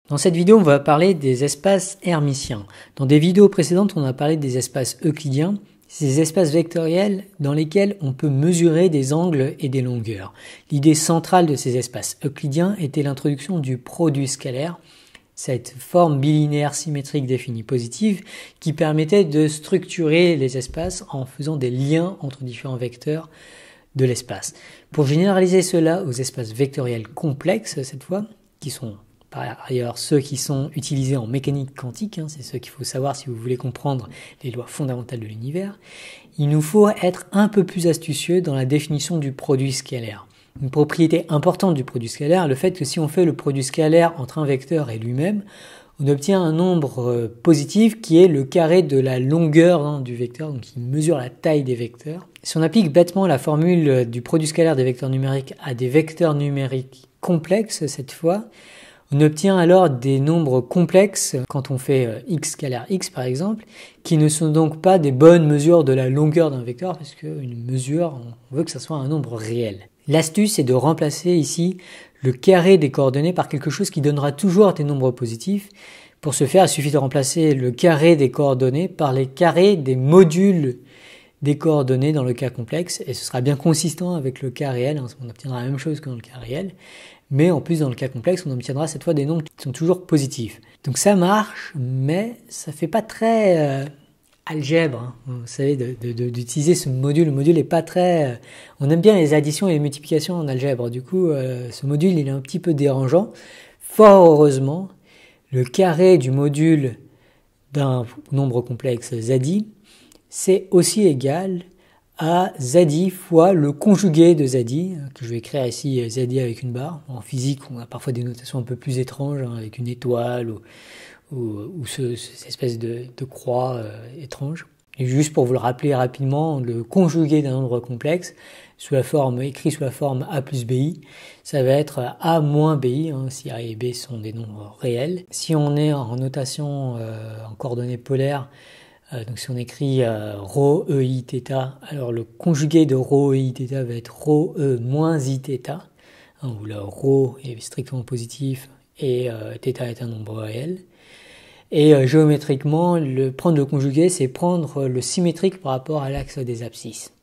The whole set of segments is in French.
Dans cette vidéo, on va parler des espaces hermitiens. Dans des vidéos précédentes, on a parlé des espaces euclidiens, ces espaces vectoriels dans lesquels on peut mesurer des angles et des longueurs. L'idée centrale de ces espaces euclidiens était l'introduction du produit scalaire, cette forme bilinéaire symétrique définie positive qui permettait de structurer les espaces en faisant des liens entre différents vecteurs de l'espace. Pour généraliser cela aux espaces vectoriels complexes, cette fois, qui sont par ailleurs ceux qui sont utilisés en mécanique quantique, c'est ceux qu'il faut savoir si vous voulez comprendre les lois fondamentales de l'univers, il nous faut être un peu plus astucieux dans la définition du produit scalaire. Une propriété importante du produit scalaire, le fait que si on fait le produit scalaire entre un vecteur et lui-même, on obtient un nombre positif qui est le carré de la longueur du vecteur, donc qui mesure la taille des vecteurs. Si on applique bêtement la formule du produit scalaire des vecteurs numériques à des vecteurs numériques complexes cette fois, on obtient alors des nombres complexes, quand on fait x scalaire x par exemple, qui ne sont donc pas des bonnes mesures de la longueur d'un vecteur, parce qu'une mesure, on veut que ça soit un nombre réel. L'astuce est de remplacer ici le carré des coordonnées par quelque chose qui donnera toujours des nombres positifs. Pour ce faire, il suffit de remplacer le carré des coordonnées par les carrés des modules des coordonnées dans le cas complexe, et ce sera bien consistant avec le cas réel, on obtiendra la même chose que dans le cas réel. Mais en plus, dans le cas complexe, on obtiendra cette fois des nombres qui sont toujours positifs. Donc ça marche, mais ça fait pas très algèbre. Vous savez, d'utiliser ce module. Le module est pas très... on aime bien les additions et les multiplications en algèbre. Du coup, ce module, il est un petit peu dérangeant. Fort heureusement, le carré du module d'un nombre complexe ZI, c'est aussi égal à ZI fois le conjugué de ZI, que je vais écrire ici ZI avec une barre. En physique, on a parfois des notations un peu plus étranges, avec une étoile ou cette espèce de croix étrange. Et juste pour vous le rappeler rapidement, le conjugué d'un nombre complexe, écrit sous la forme A plus BI, ça va être A moins BI, si A et B sont des nombres réels. Si on est en notation en coordonnées polaires, donc si on écrit ρ e i θ, alors le conjugué de ρ e i θ va être ρ e moins i θ, où le ρ est strictement positif et θ est un nombre réel. Et géométriquement, prendre le conjugué, c'est prendre le symétrique par rapport à l'axe des abscisses.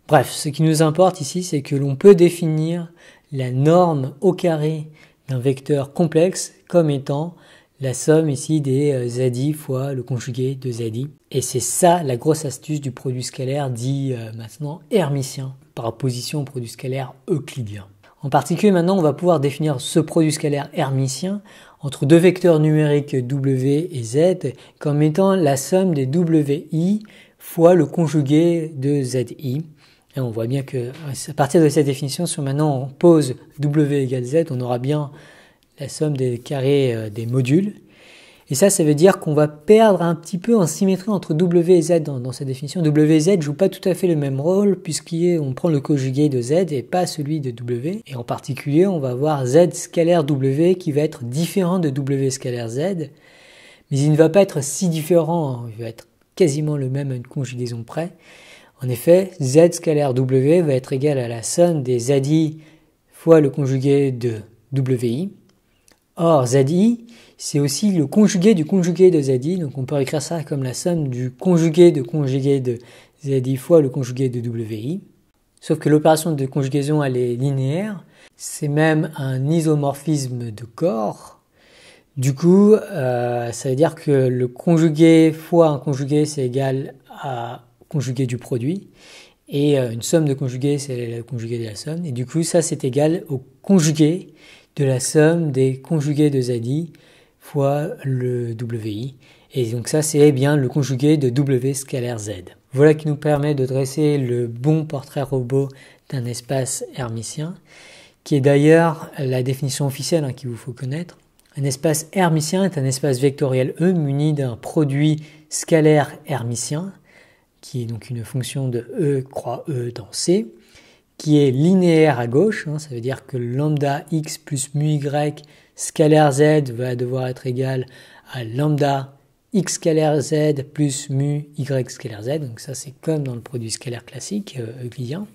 Bref, ce qui nous importe ici, c'est que l'on peut définir la norme au carré d'un vecteur complexe comme étant la somme ici des ZI fois le conjugué de ZI. Et c'est ça la grosse astuce du produit scalaire dit maintenant hermitien par opposition au produit scalaire euclidien. En particulier maintenant on va pouvoir définir ce produit scalaire hermitien entre deux vecteurs numériques W et Z comme étant la somme des WI fois le conjugué de ZI. Et on voit bien que à partir de cette définition, si maintenant on pose W égale Z, on aura bien la somme des carrés des modules. Et ça veut dire qu'on va perdre un petit peu en symétrie entre W et Z dans cette définition. W et Z ne jouent pas tout à fait le même rôle puisqu'on prend le conjugué de Z et pas celui de W. Et en particulier, on va avoir Z scalaire W qui va être différent de W scalaire Z. Mais il ne va pas être si différent, il va être quasiment le même à une conjugaison près. En effet, Z scalaire W va être égal à la somme des ZI fois le conjugué de WI. Or, ZI, c'est aussi le conjugué du conjugué de ZI, donc on peut écrire ça comme la somme du conjugué de ZI fois le conjugué de WI. Sauf que l'opération de conjugaison, elle est linéaire, c'est même un isomorphisme de corps. Du coup, ça veut dire que le conjugué fois un conjugué, c'est égal à conjugué du produit. Et une somme de conjugués, c'est le conjugué de la somme. Et du coup, ça, c'est égal au conjugué de la somme des conjugués de ZI fois le WI. Et donc ça, c'est bien le conjugué de W scalaire Z. Voilà qui nous permet de dresser le bon portrait robot d'un espace hermitien, qui est d'ailleurs la définition officielle qu'il vous faut connaître. Un espace hermitien est un espace vectoriel E muni d'un produit scalaire hermitien, qui est donc une fonction de E croix E dans C, qui est linéaire à gauche, ça veut dire que lambda x plus mu y scalaire z va devoir être égal à lambda x scalaire z plus mu y scalaire z, donc ça c'est comme dans le produit scalaire classique euclidien.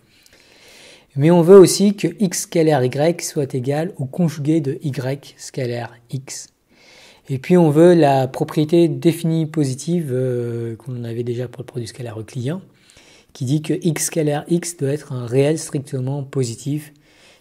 Mais on veut aussi que x scalaire y soit égal au conjugué de y scalaire x. Et puis on veut la propriété définie positive qu'on avait déjà pour le produit scalaire euclidien, qui dit que x scalaire x doit être un réel strictement positif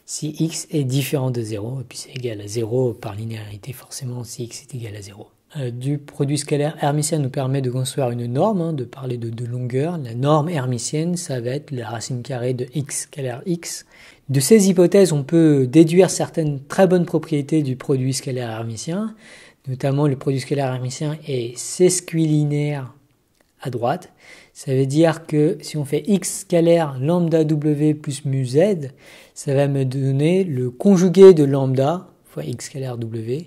si x est différent de 0, et puis c'est égal à 0 par linéarité forcément si x est égal à 0. Du produit scalaire hermitien nous permet de construire une norme, de parler de longueur. La norme hermitienne, ça va être la racine carrée de x scalaire x. De ces hypothèses, on peut déduire certaines très bonnes propriétés du produit scalaire hermitien, notamment le produit scalaire hermitien est sesquilinéaire à droite. Ça veut dire que si on fait x scalaire lambda w plus mu z, ça va me donner le conjugué de lambda fois x scalaire w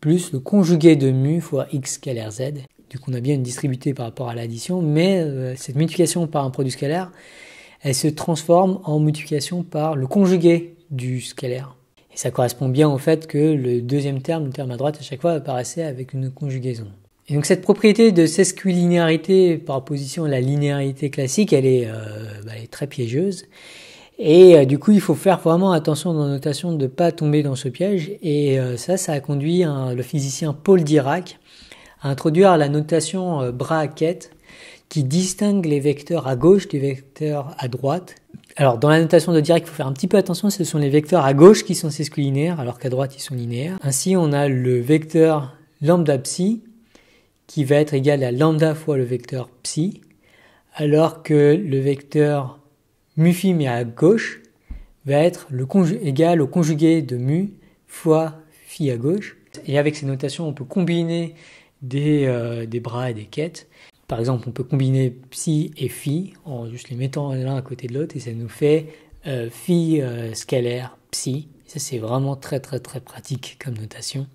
plus le conjugué de mu fois x scalaire z. Du coup, on a bien une distributivité par rapport à l'addition, mais cette multiplication par un produit scalaire, elle se transforme en multiplication par le conjugué du scalaire. Et ça correspond bien au fait que le deuxième terme, le terme à droite, à chaque fois apparaissait avec une conjugaison. Et donc cette propriété de sesquilinéarité par opposition à la linéarité classique, elle est très piégeuse. Et du coup, il faut faire vraiment attention dans la notation de ne pas tomber dans ce piège. Et ça a conduit le physicien Paul Dirac à introduire la notation Bra-Hackett qui distingue les vecteurs à gauche des vecteurs à droite. Alors, dans la notation de Dirac, il faut faire un petit peu attention, ce sont les vecteurs à gauche qui sont sesquilinéaires, alors qu'à droite, ils sont linéaires. Ainsi, on a le vecteur lambda psi qui va être égal à lambda fois le vecteur psi, alors que le vecteur mu phi mais à gauche va être égal au conjugué de mu fois phi à gauche. Et avec ces notations, on peut combiner des bras et des quêtes. Par exemple, on peut combiner psi et phi en juste les mettant l'un à côté de l'autre et ça nous fait phi scalaire psi. Ça, c'est vraiment très très très pratique comme notation.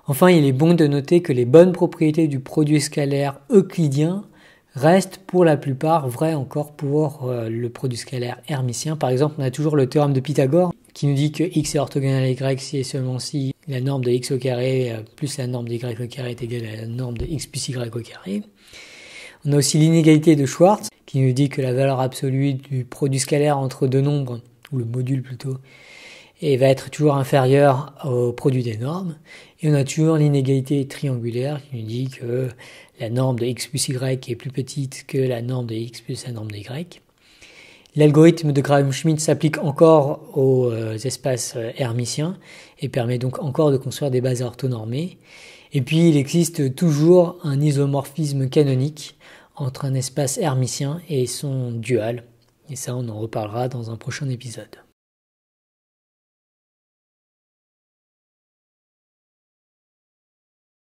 Enfin, il est bon de noter que les bonnes propriétés du produit scalaire euclidien restent pour la plupart vraies encore pour le produit scalaire hermitien. Par exemple, on a toujours le théorème de Pythagore qui nous dit que x est orthogonal à y si et seulement si la norme de x au carré plus la norme de y au carré est égale à la norme de x plus y au carré. On a aussi l'inégalité de Schwartz qui nous dit que la valeur absolue du produit scalaire entre deux nombres, ou le module plutôt, et va être toujours inférieur au produit des normes. Et on a toujours l'inégalité triangulaire qui nous dit que la norme de x plus y est plus petite que la norme de x plus la norme de y. L'algorithme de Graham-Schmidt s'applique encore aux espaces hermitiens et permet donc encore de construire des bases orthonormées. Et puis il existe toujours un isomorphisme canonique entre un espace hermitien et son dual. Et ça, on en reparlera dans un prochain épisode.